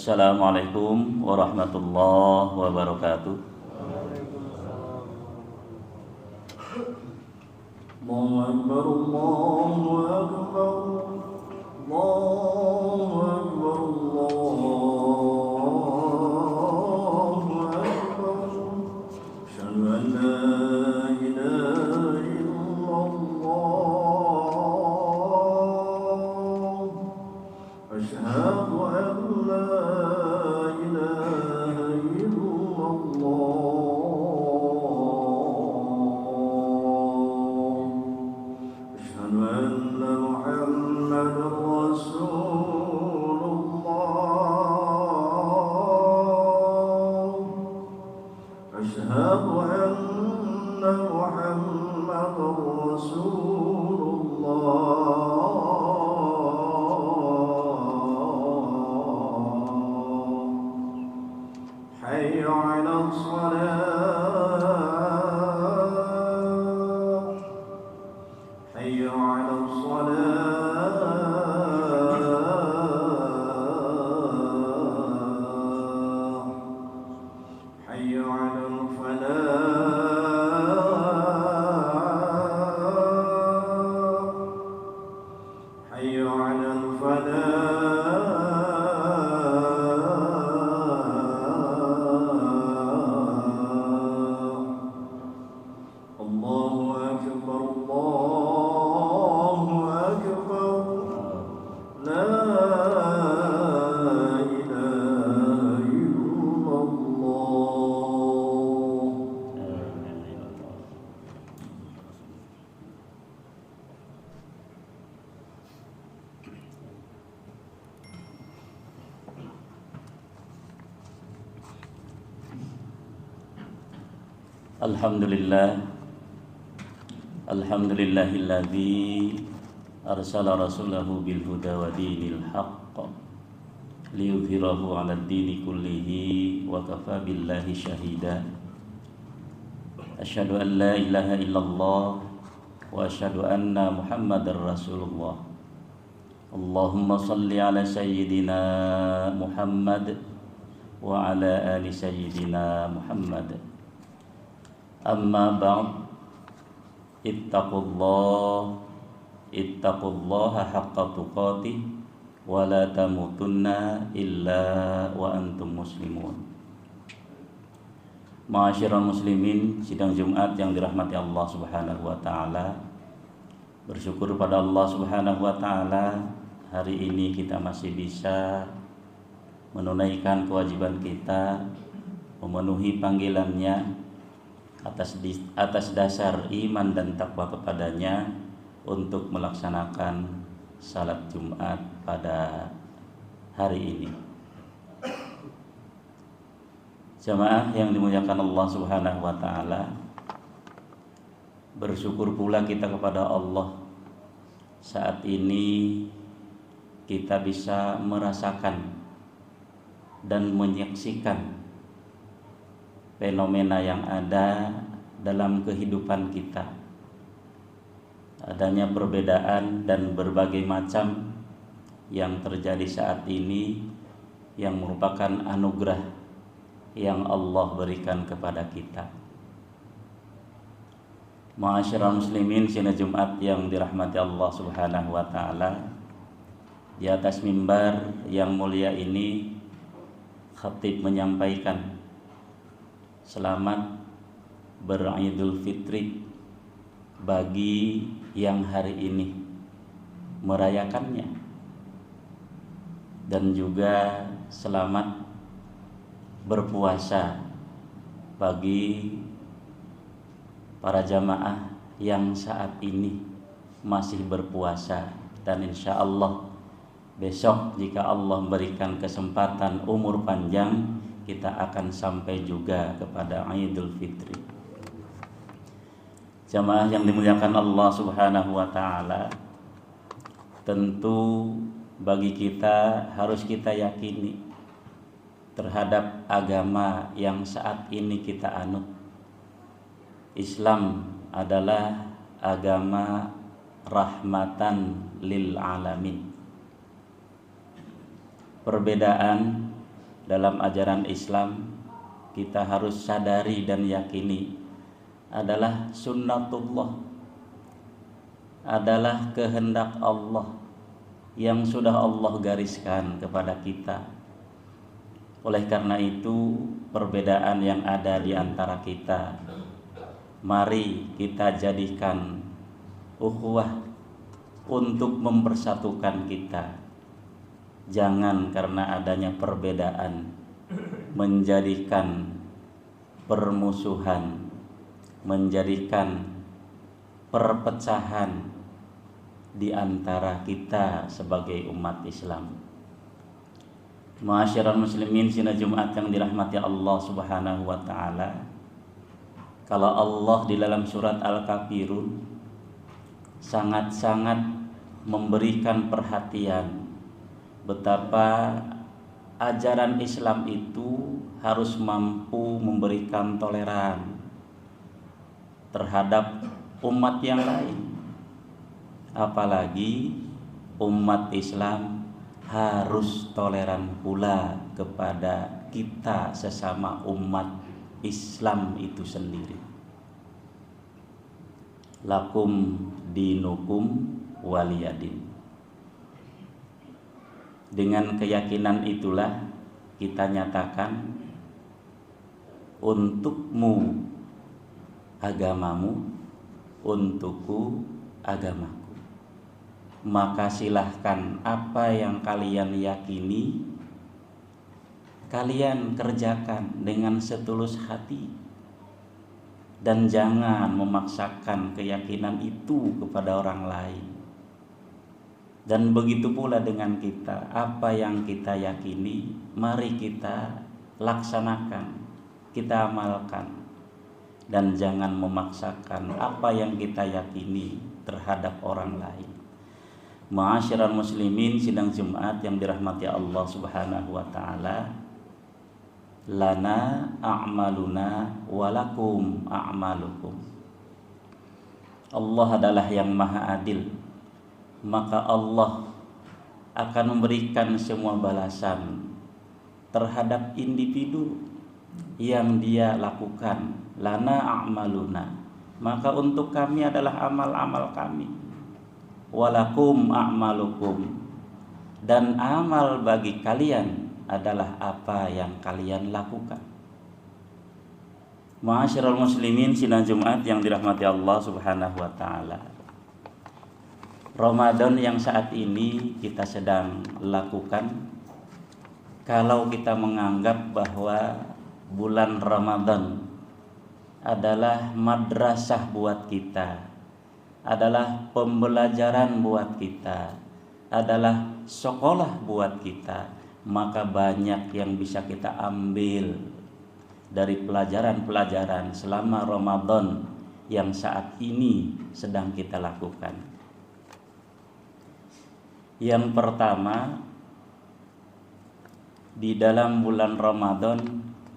Assalamualaikum warahmatullahi wabarakatuh. Allahu Akbar, Allahu Akbar, Allahu Akbar, Allahu Akbar. Asyhadu an la ilaha illallah. Asyhadu an la ilaha illallah. Asyhadu anna Muhammadar Rasulullah. Asyhadu anna Muhammadar Rasulullah. Hayya 'alas shalah. Hayya 'alas shalah. Hayya 'alal falah. Hayya 'alal falah. Allahu Akbar, Allahu Akbar. La ilaha illallah. Alhamdulillah. Alhamdulillahilladzi arsala rasulahu bil huda wa dinil haqq liyudhhirahu 'alad dini kullihi wa kafa billahi syahida. Asyhadu an la ilaha illallah wa asyhadu anna Muhammadar Rasulullah. Allahumma shalli ala sayyidina Muhammad wa ala ali sayyidina Muhammad. Amma ba'd. Ittaqullaha haqqa tuqatih wa la tamutunna illa wa antum muslimun. Ma'asyiral muslimin, sidang Jumat yang dirahmati Allah Subhanahu wa taala. Bersyukur pada Allah Subhanahu wa taala, hari ini kita masih bisa menunaikan kewajiban kita, memenuhi panggilannya atas dasar iman dan takwa kepadanya untuk melaksanakan salat Jumat pada hari ini. Jamaah yang dimuliakan Allah Subhanahu wa taala, bersyukur pula kita kepada Allah saat ini kita bisa merasakan dan menyaksikan fenomena yang ada dalam kehidupan kita. Adanya perbedaan dan berbagai macam yang terjadi saat ini yang merupakan anugerah yang Allah berikan kepada kita. Ma'asyiral muslimin, sidang Jumat yang dirahmati Allah Subhanahu wa taala, di atas mimbar yang mulia ini khatib menyampaikan selamat beridul fitri bagi yang hari ini merayakannya, dan juga selamat berpuasa bagi para jamaah yang saat ini masih berpuasa, dan insya Allah besok jika Allah memberikan kesempatan umur panjang kita akan sampai juga kepada Idul Fitri. Jamaah yang dimuliakan Allah Subhanahu wa taala, tentu bagi kita harus kita yakini terhadap agama yang saat ini kita anut. Islam adalah agama rahmatan lil alamin. Perbedaan dalam ajaran Islam kita harus sadari dan yakini adalah sunnatullah, adalah kehendak Allah yang sudah Allah gariskan kepada kita. Oleh karena itu, perbedaan yang ada di antara kita, mari kita jadikan ukhuwah untuk mempersatukan kita. Jangan karena adanya perbedaan menjadikan permusuhan, menjadikan perpecahan di antara kita sebagai umat Islam. Ma'asyiral muslimin sidang Jumat yang dirahmati Allah Subhanahu wa taala. Kalau Allah di dalam surat Al-Kafirun sangat-sangat memberikan perhatian betapa ajaran Islam itu harus mampu memberikan toleran terhadap umat yang lain. Apalagi umat Islam harus toleran pula kepada kita sesama umat Islam itu sendiri. Lakum dinukum waliyadin. Dengan keyakinan itulah kita nyatakan untukmu agamamu, untukku agamaku. Maka silahkan apa yang kalian yakini kalian kerjakan dengan setulus hati, dan jangan memaksakan keyakinan itu kepada orang lain. Dan begitu pula dengan kita, apa yang kita yakini mari kita laksanakan, kita amalkan, dan jangan memaksakan apa yang kita yakini terhadap orang lain. Ma'asyiral muslimin sidang Jumat yang dirahmati Allah Subhanahu wa taala, lana a'maluna walakum a'malukum. Allah adalah yang maha adil, maka Allah akan memberikan semua balasan terhadap individu yang dia lakukan. Lana a'maluna, maka untuk kami adalah amal-amal kami. Walakum a'malukum, dan amal bagi kalian adalah apa yang kalian lakukan. Ma'asyiral muslimin sidang Jumat yang dirahmati Allah Subhanahu wa taala. Ramadan yang saat ini kita sedang lakukan, kalau kita menganggap bahwa bulan Ramadan adalah madrasah buat kita, adalah pembelajaran buat kita, adalah sekolah buat kita, maka banyak yang bisa kita ambil dari pelajaran-pelajaran selama Ramadan yang saat ini sedang kita lakukan. Yang pertama, di dalam bulan Ramadan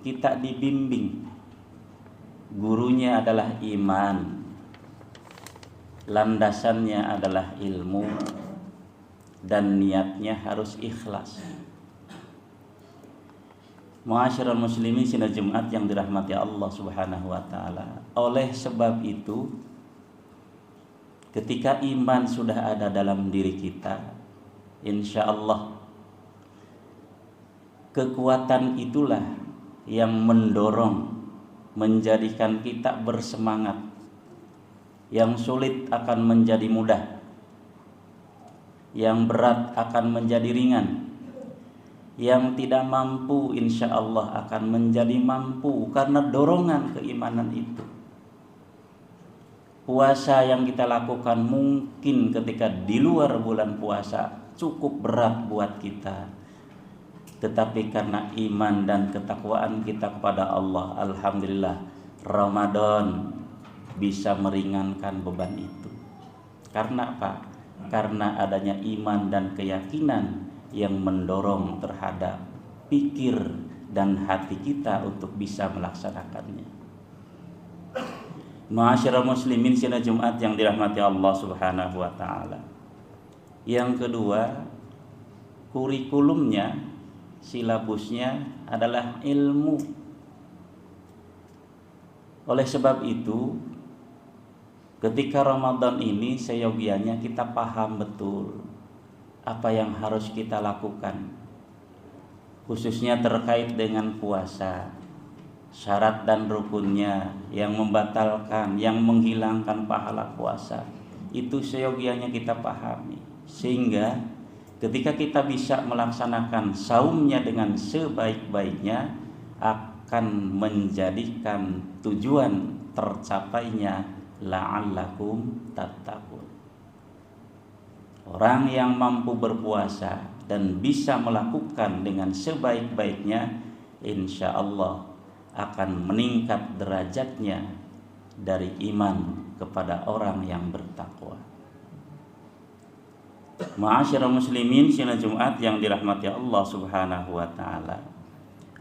kita dibimbing, gurunya adalah iman, landasannya adalah ilmu, dan niatnya harus ikhlas. Ma'asyiral muslimin sidang Jumat yang dirahmati Allah Subhanahu wa taala. Oleh sebab itu, ketika iman sudah ada dalam diri kita, insya Allah kekuatan itulah yang mendorong, menjadikan kita bersemangat. Yang sulit akan menjadi mudah, yang berat akan menjadi ringan, yang tidak mampu insya Allah akan menjadi mampu karena dorongan keimanan itu. Puasa yang kita lakukan mungkin ketika di luar bulan puasa cukup berat buat kita, tetapi karena iman dan ketakwaan kita kepada Allah, alhamdulillah Ramadan bisa meringankan beban itu. Karena apa? Karena adanya iman dan keyakinan yang mendorong terhadap pikir dan hati kita untuk bisa melaksanakannya. Ma'asyiral muslimin sidang Jumat yang dirahmati Allah Subhanahu wa taala. Yang kedua, kurikulumnya, silabusnya adalah ilmu. Oleh sebab itu, ketika Ramadan ini seyogianya kita paham betul apa yang harus kita lakukan, khususnya terkait dengan puasa, syarat dan rukunnya, yang membatalkan, yang menghilangkan pahala puasa, itu seyogianya kita pahami, sehingga ketika kita bisa melaksanakan saumnya dengan sebaik-baiknya, akan menjadikan tujuan tercapainya la'allakum tattaqun. Orang yang mampu berpuasa dan bisa melakukan dengan sebaik-baiknya, insya Allah akan meningkat derajatnya dari iman kepada orang yang bertakwa. Ma'asyiral muslimin sidang Jumat yang dirahmati Allah Subhanahu wa taala.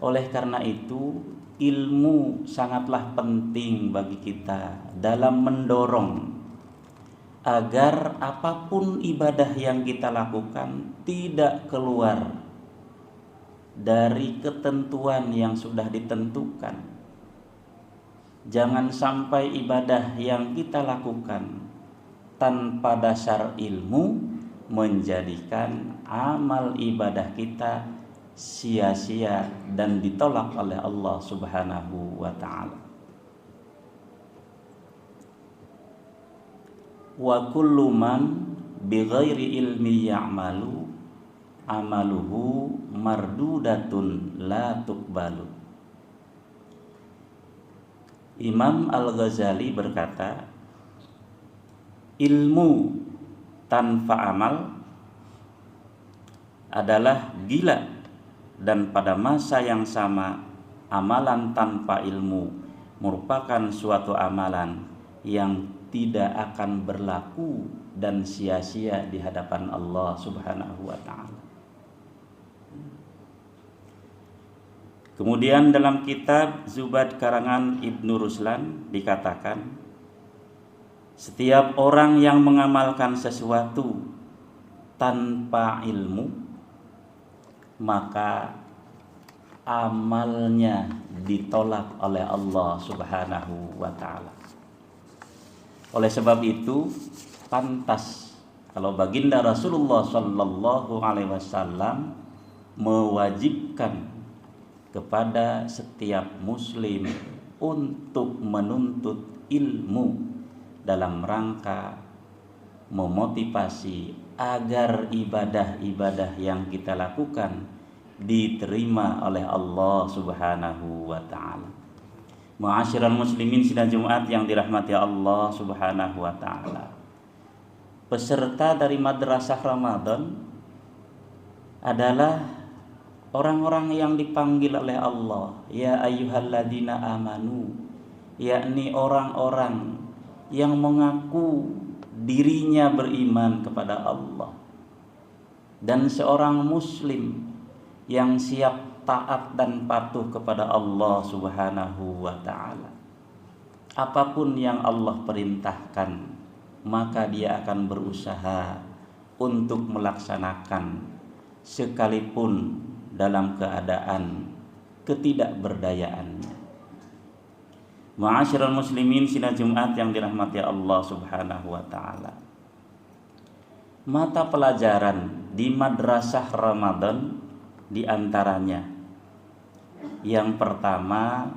Oleh karena itu, ilmu sangatlah penting bagi kita dalam mendorong agar apapun ibadah yang kita lakukan tidak keluar dari ketentuan yang sudah ditentukan. Jangan sampai ibadah yang kita lakukan tanpa dasar ilmu menjadikan amal ibadah kita sia-sia dan ditolak oleh Allah Subhanahu wa ta'ala. Wa kullu man bighairi ilmi ya'malu amaluhu mardudatun la tuqbalu. Imam Al-Ghazali berkata, ilmu tanpa amal adalah gila, dan pada masa yang sama amalan tanpa ilmu merupakan suatu amalan yang tidak akan berlaku dan sia-sia di hadapan Allah Subhanahu wa ta'ala. Kemudian dalam kitab Zubad karangan Ibnu Ruslan dikatakan, setiap orang yang mengamalkan sesuatu tanpa ilmu, maka amalnya ditolak oleh Allah Subhanahu wa ta'ala. Oleh sebab itu, pantas kalau baginda Rasulullah sallallahu alaihi wasallam mewajibkan kepada setiap muslim untuk menuntut ilmu dalam rangka memotivasi agar ibadah-ibadah yang kita lakukan diterima oleh Allah Subhanahu wa ta'ala. Ma'asyiral muslimin sidang Jumat yang dirahmati Allah Subhanahu wa ta'ala. Peserta dari madrasah Ramadan adalah orang-orang yang dipanggil oleh Allah, ya ayyuhalladzina amanu, yakni orang-orang yang mengaku dirinya beriman kepada Allah dan seorang muslim yang siap taat dan patuh kepada Allah Subhanahu wa ta'ala. Apapun yang Allah perintahkan, maka dia akan berusaha untuk melaksanakan sekalipun dalam keadaan ketidakberdayaannya. Ma'asyiral muslimin sidang Jumat yang dirahmati Allah Subhanahu wa ta'ala. Mata pelajaran di madrasah Ramadan di antaranya, yang pertama,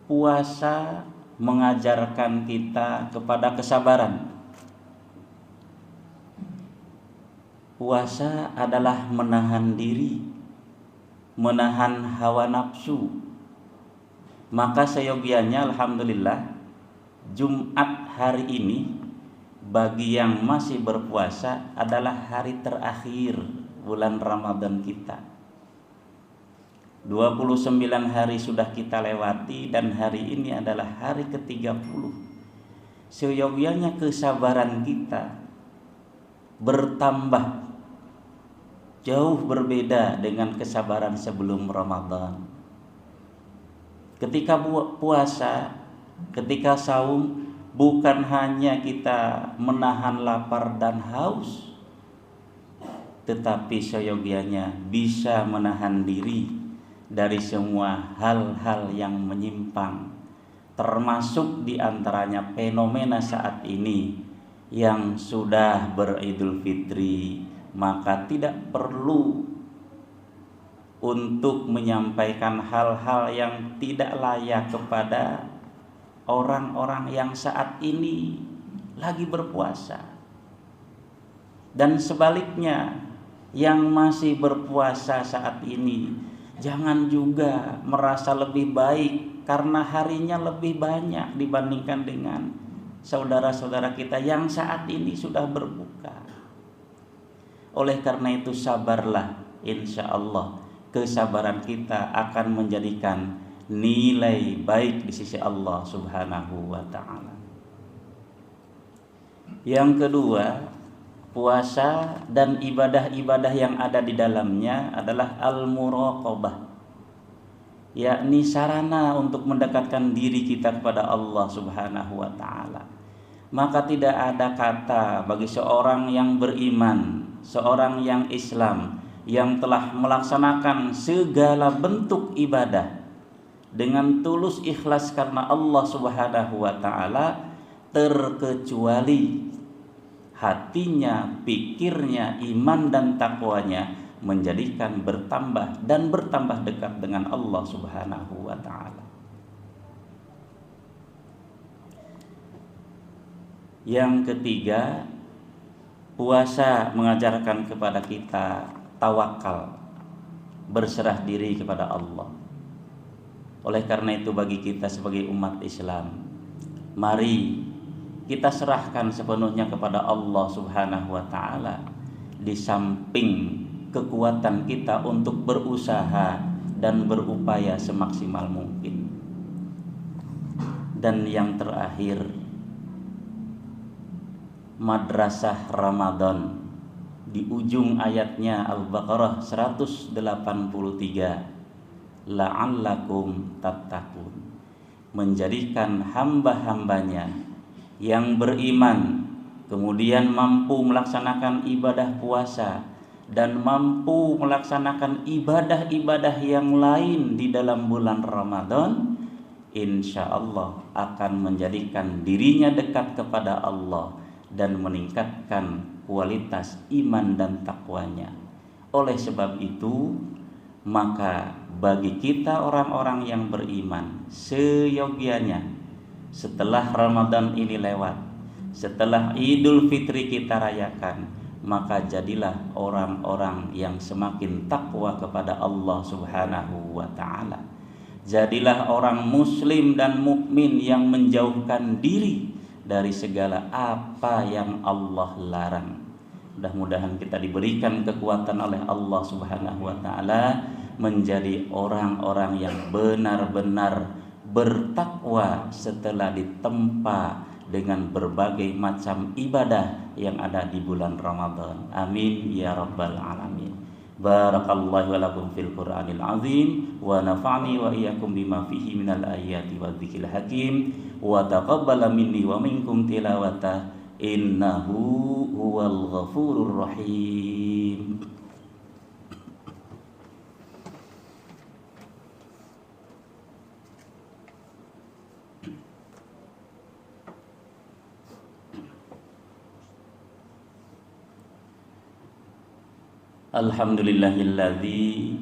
puasa mengajarkan kita kepada kesabaran. Puasa adalah menahan diri, menahan hawa nafsu. Maka seyogianya alhamdulillah Jumat hari ini bagi yang masih berpuasa adalah hari terakhir bulan Ramadan kita. 29 hari sudah kita lewati dan hari ini adalah hari ke-30. Seyogianya kesabaran kita bertambah, jauh berbeda dengan kesabaran sebelum Ramadan. Ketika puasa, ketika saum, bukan hanya kita menahan lapar dan haus, tetapi seyogianya bisa menahan diri dari semua hal-hal yang menyimpang, termasuk diantaranya fenomena saat ini yang sudah beridul fitri, maka tidak perlu untuk menyampaikan hal-hal yang tidak layak kepada orang-orang yang saat ini lagi berpuasa. Dan sebaliknya, yang masih berpuasa saat ini jangan juga merasa lebih baik karena harinya lebih banyak dibandingkan dengan saudara-saudara kita yang saat ini sudah berbuka. Oleh karena itu sabarlah, insya Allah kesabaran kita akan menjadikan nilai baik di sisi Allah Subhanahu wa ta'ala. Yang kedua, puasa dan ibadah-ibadah yang ada di dalamnya adalah al-muraqabah, yakni sarana untuk mendekatkan diri kita kepada Allah Subhanahu wa ta'ala. Maka tidak ada kata bagi seorang yang beriman, seorang yang Islam, yang telah melaksanakan segala bentuk ibadah dengan tulus ikhlas karena Allah Subhanahu wa ta'ala, terkecuali hatinya, pikirnya, iman dan takwanya menjadikan bertambah dan bertambah dekat dengan Allah Subhanahu wa ta'ala. Yang ketiga, puasa mengajarkan kepada kita tawakal, berserah diri kepada Allah. Oleh karena itu bagi kita sebagai umat Islam, mari kita serahkan sepenuhnya kepada Allah Subhanahu wa ta'ala, di samping kekuatan kita untuk berusaha dan berupaya semaksimal mungkin. Dan yang terakhir, madrasah Ramadan. Di ujung ayatnya Al-Baqarah 183, la'allakum tattaqun, menjadikan hamba-hambanya yang beriman kemudian mampu melaksanakan ibadah puasa dan mampu melaksanakan ibadah-ibadah yang lain di dalam bulan Ramadan, insya Allah akan menjadikan dirinya dekat kepada Allah dan meningkatkan kualitas iman dan takwanya. Oleh sebab itu, maka bagi kita orang-orang yang beriman, seyogianya setelah Ramadan ini lewat, setelah Idul Fitri kita rayakan, maka jadilah orang-orang yang semakin takwa kepada Allah Subhanahu wa ta'ala. Jadilah orang muslim dan mukmin yang menjauhkan diri dari segala apa yang Allah larang. Mudah-mudahan kita diberikan kekuatan oleh Allah Subhanahu wa ta'ala menjadi orang-orang yang benar-benar bertakwa setelah ditempa dengan berbagai macam ibadah yang ada di bulan Ramadan. Amin ya rabbal alamin. Barakallahu lakum fil Qur'anil azim wa nafa'ni wa iyyakum bima fihi minal ayati wadh-dhikril hakim wa taqabbala minni wa minkum tilawata innahu huwal ghafurur rahim. Alhamdulillahilladzi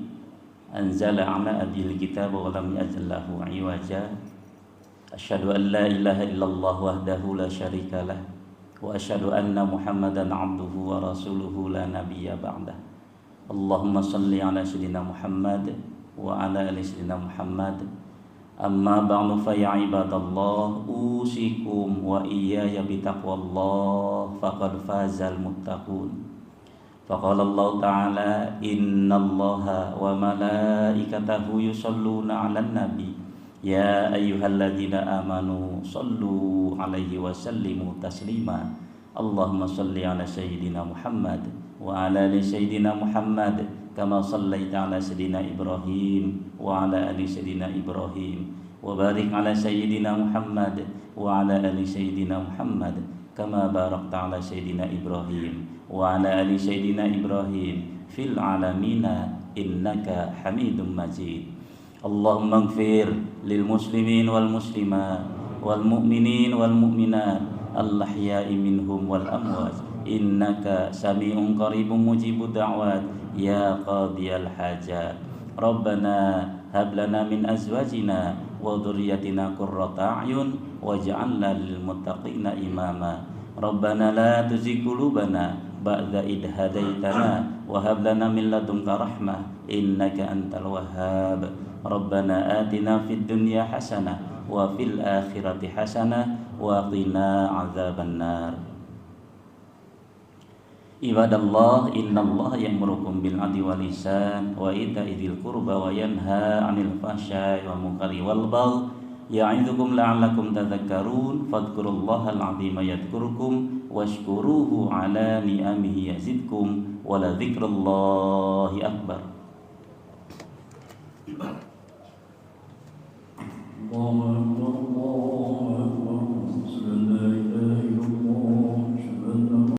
anzala ala abdil kitab wa lam yaj'al lahu 'iwaja. Asyhadu an la ilaha illallah wahdahu la syarika lah wa asyhadu anna Muhammadan 'abduhu wa rasuluhu la nabiyya ba'dah. Allahumma shalli ala sayyidina Muhammad wa ala ali sayyidina Muhammad. Amma ba'du fa ya ibadallah, usikum wa iyaya bitaqwallah faqad fazal muttaqun. Faqala Allah Ta'ala innallaha wa malaikatahu yusholluna 'alan nabi ya ayyuhalladzina amanu shallu 'alaihi wa sallimu taslima. Allahumma shalli 'ala sayyidina Muhammad wa 'ala ali sayyidina Muhammad kama shallaita 'ala sayyidina Ibrahim wa 'ala ali sayyidina Ibrahim wa barik 'ala sayyidina Muhammad wa 'ala ali sayyidina Muhammad kama barakta 'ala sayyidina Ibrahim wa ala ali sayyidina Ibrahim fil alamina innaka Hamidum Majid. Allahumma ighfir lil muslimin wal muslimat wal mu'minin wal mu'minat al-ahya'i minhum wal amwat innaka sami'un qaribun mujibud da'wat ya qadiyal hajat. Rabbana hab lana min azwajina wa dhurriyyatina qurrata a'yun waj'alna lil muttaqina imama. Rabbana la tuzigh qulubana ba'da idh hadaitana wa hab lana min ladunka rahmah innaka antal wahhab. Rabbana atina fid dunya hasanah wa fil akhirati hasanah wa qina adzabannar. Ibadallah, innallaha ya'murukum bil 'adli wal ihsan wa ita'i dzil qurba wa yanha 'anil fahsya'i wal munkari wal baghi ya'idzukum la'allakum tadhakkarun. Fadhkurullahal 'azima yadhkurkum washkuruhu 'ala ni'amihi yazidkum wa la dzikrullahi akbar. Allahu